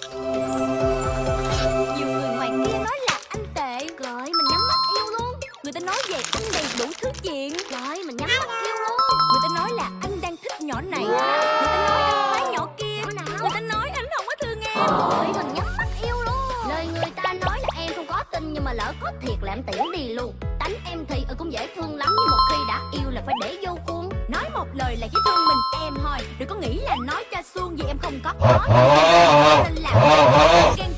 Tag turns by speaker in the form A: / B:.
A: Nhiều người ngoài kia nói là anh tệ.
B: Rồi mình nhắm mắt yêu luôn.
A: Người ta nói về anh đầy đủ thứ chuyện.
B: Rồi mình nhắm mắt yêu luôn.
A: Người ta nói là anh đang thích nhỏ này. Người ta nói anh phái nhỏ kia.
B: Nhỏ nào?
A: Người ta nói anh không có thương em.
B: Rồi mình nhắm mắt yêu luôn. Lời người ta nói là em không có tin, nhưng mà lỡ có thiệt là em tiễn đi luôn. Tánh em thì cũng dễ thương lắm, nhưng một khi đã yêu là phải để vô khuôn.
A: Nói một lời là chỉ thương mình em thôi. Đừng có nghĩ là nói cho suông vì em không có. Nên là ghen